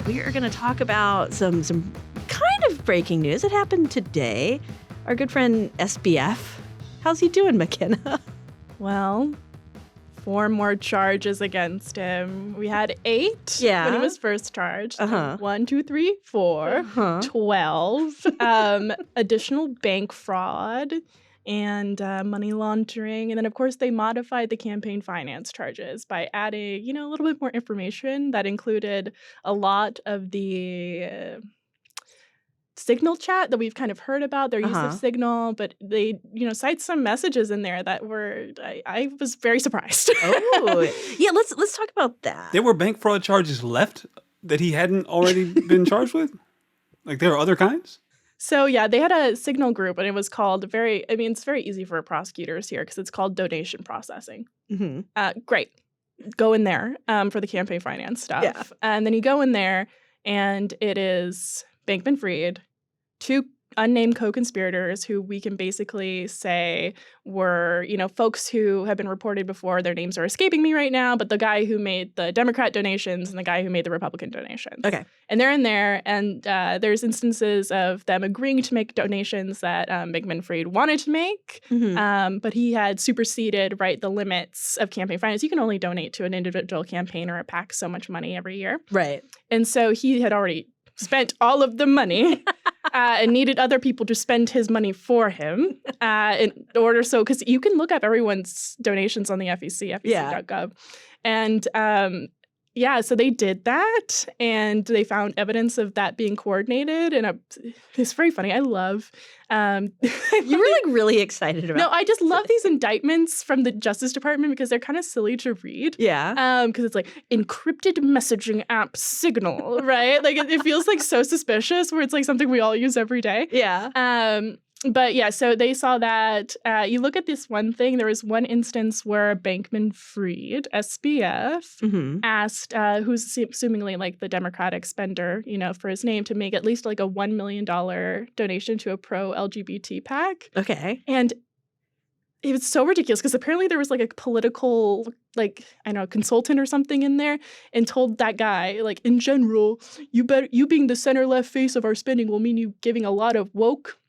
we are going to talk about some kind of breaking news. It happened today. Our good friend SBF. How's he doing, Makena? Well, 4 more charges against him. We had 8 when he was first charged. 1, 2, 3, 4, 12. Additional bank fraud and money laundering. And then, of course, they modified the campaign finance charges by adding, a little bit more information that included a lot of the Signal chat that we've kind of heard about, their use of Signal, but they, cite some messages in there that were, I was very surprised. Yeah, let's talk about that. There were bank fraud charges left that he hadn't already been charged with? Like there are other kinds? So yeah, they had a Signal group and it was called it's very easy for prosecutors here because it's called donation processing. Great. Go in there for the campaign finance stuff. Yeah. And then you go in there and it is Bankman-Fried, 2 unnamed co-conspirators who we can basically say were, folks who have been reported before. Their names are escaping me right now, but the guy who made the Democrat donations and the guy who made the Republican donations. Okay. And they're in there, and there's instances of them agreeing to make donations that Bankman-Fried wanted to make, but he had superseded, the limits of campaign finance. You can only donate to an individual campaign or a PAC so much money every year. Right. And so he had already spent all of the money and needed other people to spend his money for him in order because you can look up everyone's donations on the FEC, FEC.gov. And so they did that and they found evidence of that being coordinated. And it's very funny. I love. You were really excited about. No, I just love these indictments from the Justice Department because they're kind of silly to read. Yeah. Because it's like encrypted messaging app Signal, right? Like it feels like so suspicious where it's like something we all use every day. Yeah. But yeah, so they saw that. You look at this one thing. There was one instance where Bankman-Fried, SBF, asked, who's assumingly like the Democratic spender, for his name, to make at least like a $1 million donation to a pro-LGBT PAC. Okay. And it was so ridiculous because apparently there was like a political, consultant or something in there and told that guy, in general, you being the center-left face of our spending will mean you giving a lot of woke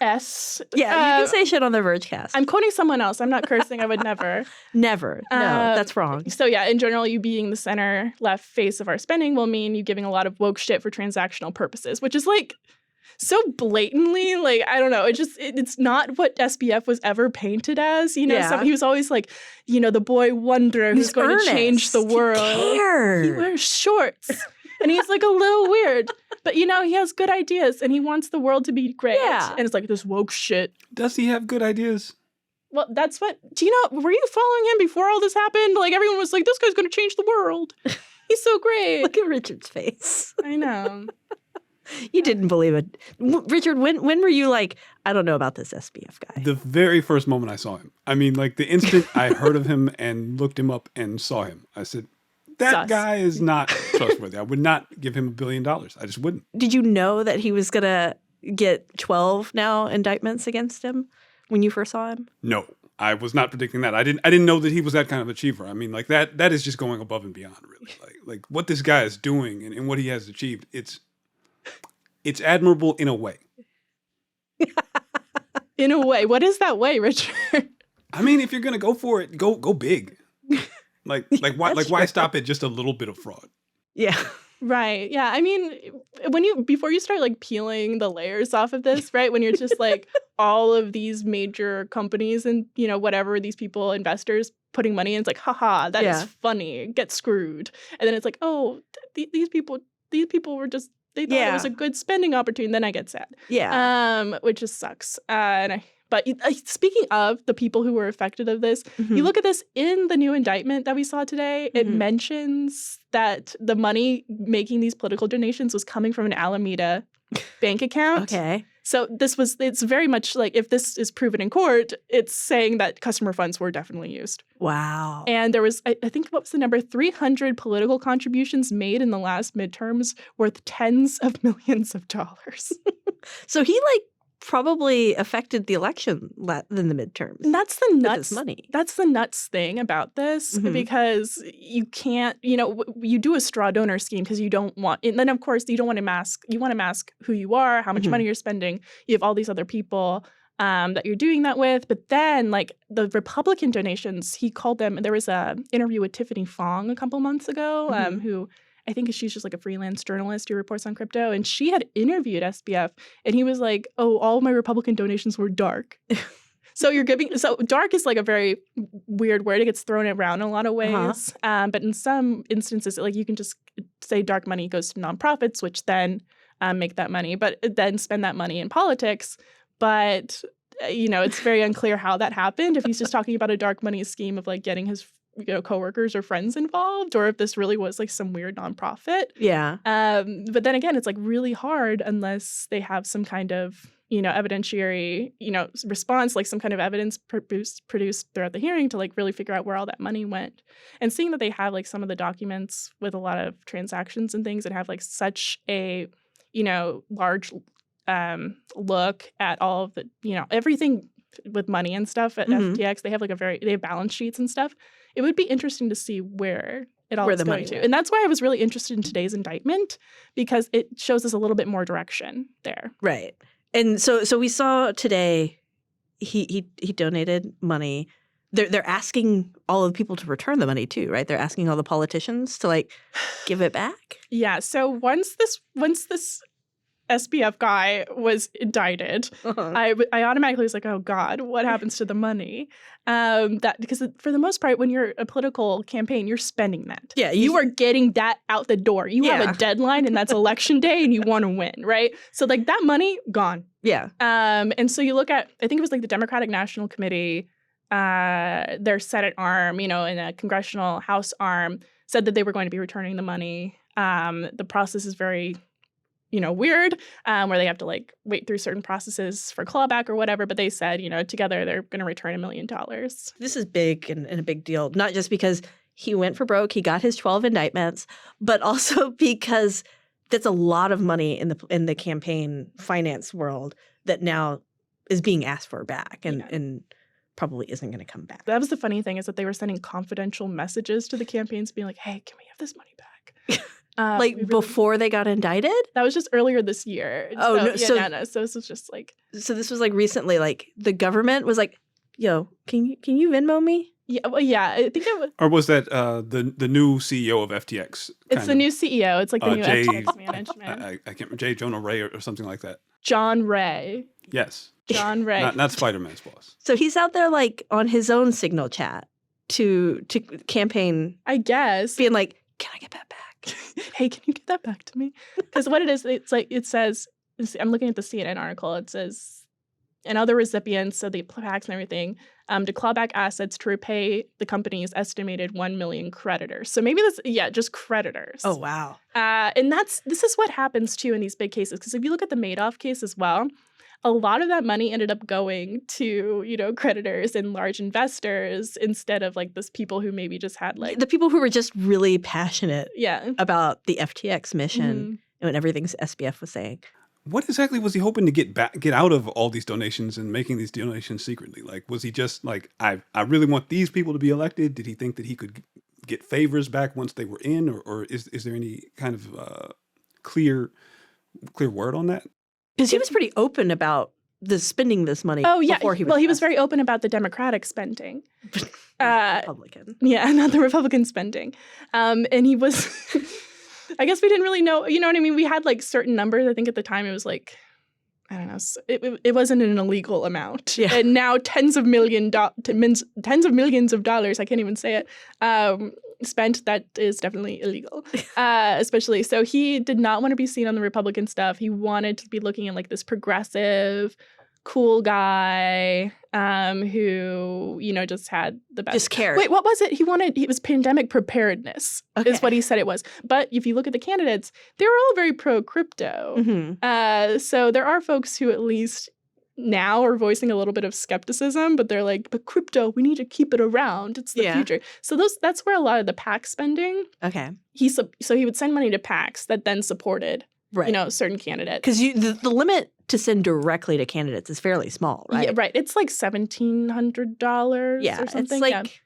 S. Yeah, you can say shit on the Vergecast. I'm quoting someone else. I'm not cursing. I would never. Never. No, that's wrong. So yeah, in general, you being the center left face of our spending will mean you giving a lot of woke shit for transactional purposes, which is so blatantly, I don't know. It's not what SBF was ever painted as. So he was always the boy wonder who's going to change the world. He wears shorts. And he's a little weird. But, he has good ideas and he wants the world to be great. Yeah. And it's this woke shit. Does he have good ideas? Well, that's what, were you following him before all this happened? Everyone was this guy's going to change the world. He's so great. Look at Richard's face. I know. You didn't believe it. Richard, when were you I don't know about this SBF guy? The very first moment I saw him. I mean, the instant I heard of him and looked him up and saw him, I said, that guy is not trustworthy. I would not give him $1 billion. I just wouldn't. Did you know that he was going to get 12 now indictments against him when you first saw him? No, I was not predicting that. I didn't know that he was that kind of achiever. I mean, that is just going above and beyond, really. Like what this guy is doing and what he has achieved, it's admirable in a way. In a way. What is that way, Richard? I mean, if you're going to go for it, go big. Why stop at just a little bit of fraud? Yeah. Right. Yeah. I mean, before you start peeling the layers off of this, right? When you're just all of these major companies and, whatever these people, investors putting money in, it's haha, that is funny. Get screwed. And then it's these people were just, they thought it was a good spending opportunity. Then I get sad. Yeah. Which just sucks. But speaking of the people who were affected of this, you look at this in the new indictment that we saw today. It mentions that the money making these political donations was coming from an Alameda bank account. Okay. So it's very much if this is proven in court, it's saying that customer funds were definitely used. Wow. And there was, I think, what was the number? 300 political contributions made in the last midterms worth tens of millions of dollars. So he probably affected the election in the midterms. And that's the nuts. This money. That's the nuts thing about this, because you can't, you do a straw donor scheme because you don't want, and then of course you don't want to mask. You want to mask who you are, how much money you're spending. You have all these other people that you're doing that with. But then, like the Republican donations, he called them. There was a interview with Tiffany Fong a couple months ago, who I think she's just like a freelance journalist who reports on crypto, and she had interviewed SBF, and he was like, "Oh, all my Republican donations were dark." So dark is like a very weird word. It gets thrown around in a lot of ways. But in some instances, like you can just say dark money goes to nonprofits, which then make that money, but then spend that money in politics. But it's very unclear how that happened. If he's just talking about a dark money scheme of like getting his coworkers or friends involved, or if this really was like some weird nonprofit. Yeah. But then again, it's like really hard unless they have some kind of, evidentiary, response, like some kind of evidence produced throughout the hearing to like really figure out where all that money went. And seeing that they have like some of the documents with a lot of transactions and things that have like such a, large look at all of the, everything with money and stuff at FTX. They have like they have balance sheets and stuff. It would be interesting to see where it all is going to. And that's why I was really interested in today's indictment, because it shows us a little bit more direction there. Right. And so we saw today he donated money. They're asking all of the people to return the money too, right? They're asking all the politicians to like give it back. Yeah. So once this SBF guy was indicted, I automatically was like, oh God, what happens to the money? Because for the most part, when you're a political campaign, you're spending that. Yeah, you are getting that out the door. You have a deadline, and that's election day, and you want to win, right? So like that money gone. Yeah. And so you look at, I think it was like the Democratic National Committee, their Senate arm, in a congressional House arm, said that they were going to be returning the money. The process is very weird, where they have to like wait through certain processes for clawback or whatever. But they said, together they're going to return $1 million. This is big and a big deal, not just because he went for broke, he got his 12 indictments, but also because that's a lot of money in the campaign finance world that now is being asked for back and probably isn't going to come back. That was the funny thing, is that they were sending confidential messages to the campaigns being like, hey, can we have this money back? Before they got indicted? That was just earlier this year. Oh, no. So this was just like... So this was like recently, like the government was like, yo, can you Venmo me? Yeah, well, yeah, I think it was... Or was that the new CEO of FTX? It's the new CEO. It's like the new FTX management. I can't remember, J. Jonah Ray or something like that. John Ray. Yes. John Ray. Not Spider-Man's boss. So he's out there like on his own Signal chat to campaign. I guess. Being like, can I get that back? Hey, can you get that back to me? Because what it is, it's like, it says, I'm looking at the CNN article, it says, and other recipients of the PACs and everything, to claw back assets to repay the company's estimated 1 million creditors. So maybe just creditors. Oh, wow. And this is what happens too in these big cases. Because if you look at the Madoff case as well, a lot of that money ended up going to, creditors and large investors instead of like those people who maybe just had like... The people who were just really passionate about the FTX mission and everything SBF was saying. What exactly was he hoping to get out of all these donations and making these donations secretly? Like, was he just like, I really want these people to be elected? Did he think that he could get favors back once they were in? Or is there any kind of clear word on that? Because he was pretty open about spending this money. Oh, yeah. Before he was very open about the Democratic spending. Republican. Yeah, not the Republican spending. And he was, I guess we didn't really know, you know what I mean? We had like certain numbers. I think at the time it was like, I don't know, it wasn't an illegal amount. Yeah. And now tens of millions of dollars, I can't even say it, spent, that is definitely illegal, especially. So he did not want to be seen on the Republican stuff. He wanted to be looking at like this progressive, cool guy who, just had the best. Just cared. Wait, what was it? It was pandemic preparedness is what he said it was. But if you look at the candidates, they were all very pro-crypto. Mm-hmm. So there are folks who at least now are voicing a little bit of skepticism, but they're like, but crypto, we need to keep it around. It's the future. So that's where a lot of the PAC spending. Okay. So he would send money to PACs that then supported certain candidates. Because the limit to send directly to candidates is fairly small, right? Yeah, right. It's like $1,700 or something. It's like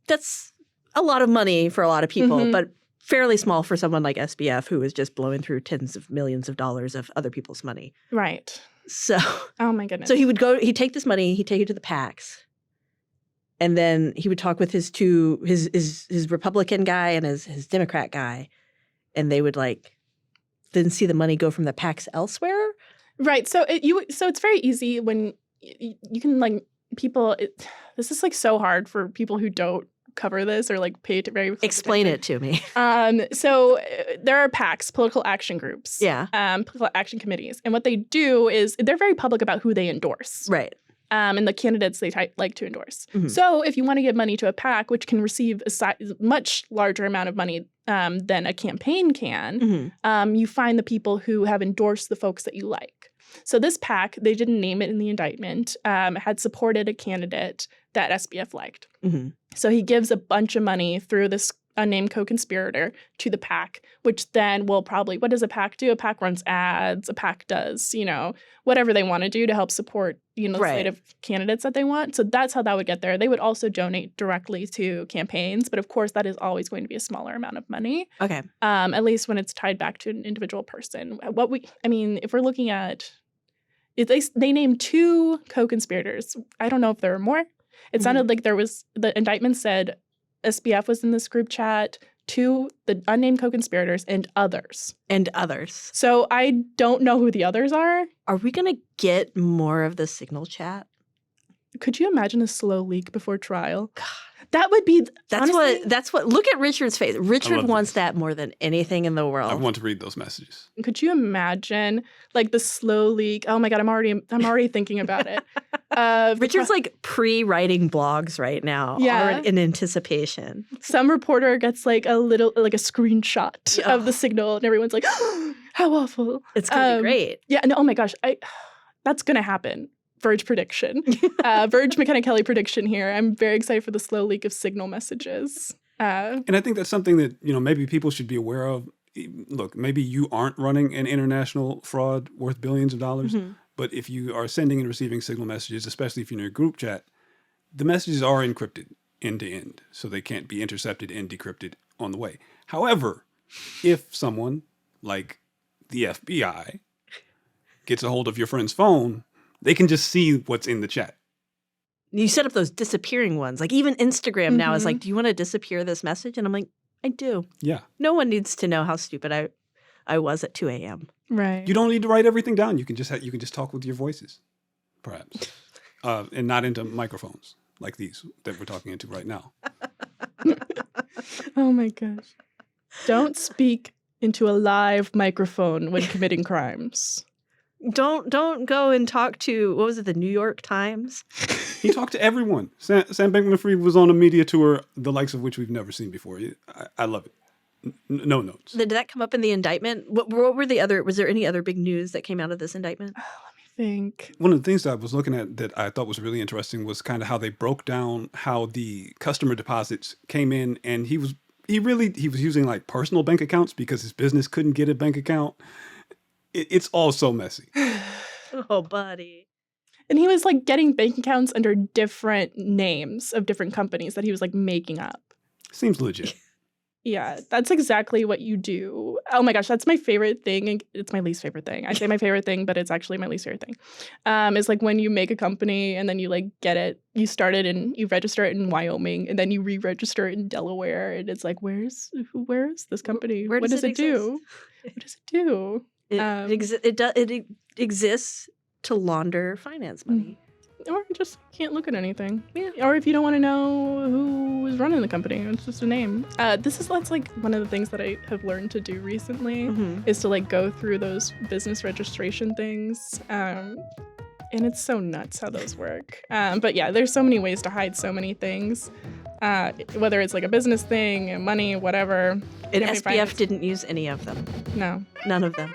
that's a lot of money for a lot of people, but fairly small for someone like SBF who is just blowing through tens of millions of dollars of other people's money. Right. So, oh my goodness. So he'd take this money, he'd take it to the PACs, and then he would talk with his Republican guy and his Democrat guy, and they would then see the money go from the PACs elsewhere. Right. So it's very easy when you can people. This is so hard for people who don't cover this or pay it very close Explain attention. it to me. So there are PACs, political action groups. Yeah. Political action committees, and what they do is they're very public about who they endorse. Right. And the candidates they like to endorse. Mm-hmm. So if you want to give money to a PAC, which can receive a much larger amount of money than a campaign can, you find the people who have endorsed the folks that you like. So this PAC, they didn't name it in the indictment, had supported a candidate that SBF liked. Mm-hmm. So he gives a bunch of money through this unnamed co-conspirator to the PAC, which then will probably, what does a PAC do? A PAC runs ads, a PAC does, whatever they want to do to help support, the slate of candidates that they want. So that's how that would get there. They would also donate directly to campaigns, but of course that is always going to be a smaller amount of money. Okay. At least when it's tied back to an individual person. If we're looking at, they named 2 co-conspirators. I don't know if there were more. It sounded like the indictment said SBF was in this group chat, 2 the unnamed co-conspirators, and others. So I don't know who the others are. Are we going to get more of the Signal chat? Could you imagine a slow leak before trial? God. That would be that's what look at Richard's face. Richard wants that more than anything in the world. I want to read those messages. Could you imagine the slow leak? Oh my God, I'm already thinking about it. Richard's pre-writing blogs right now, already in anticipation. Some reporter gets a screenshot of the Signal, and everyone's like, oh, "How awful!" It's gonna be great. Yeah. No. Oh my gosh. That's gonna happen. Verge prediction. Verge McKenna Kelly prediction here. I'm very excited for the slow leak of Signal messages. And I think that's something that maybe people should be aware of. Look, maybe you aren't running an international fraud worth billions of dollars. Mm-hmm. But if you are sending and receiving Signal messages, especially if you're in a group chat, the messages are encrypted end to end, so they can't be intercepted and decrypted on the way. However, if someone like the FBI gets a hold of your friend's phone, they can just see what's in the chat. You set up those disappearing ones. Even Instagram now is do you want to disappear this message? And I'm like, I do. Yeah. No one needs to know how stupid I was at 2 a.m. Right. You don't need to write everything down. You can just talk with your voices, perhaps, and not into microphones like these that we're talking into right now. Oh my gosh! Don't speak into a live microphone when committing crimes. Don't go and talk to, what was it, the New York Times? He talked to everyone. Sam Bankman-Fried was on a media tour, the likes of which we've never seen before. I love it. No notes. Did that come up in the indictment? What were the other, was there any other big news that came out of this indictment? Let me think. One of the things that I was looking at that I thought was really interesting was kind of how they broke down how the customer deposits came in, and he was using personal bank accounts because his business couldn't get a bank account. It's all so messy. Oh, buddy. And he was getting bank accounts under different names of different companies that he was making up. Seems legit. Yeah, that's exactly what you do. Oh my gosh, that's my favorite thing. And it's my least favorite thing. I say my favorite thing, but it's actually my least favorite thing. It's when you make a company and then you get it, you start it and you register it in Wyoming and then you re-register it in Delaware. And it's where is this company? What does it do? What does it do? It exists to launder finance money. Or just can't look at anything. Yeah. Or if you don't want to know who is running the company, it's just a name. That's one of the things that I have learned to do recently is to go through those business registration things. And it's so nuts how those work. But yeah, there's so many ways to hide so many things. Whether it's a business thing, money, whatever. And SBF didn't use any of them. No. None of them.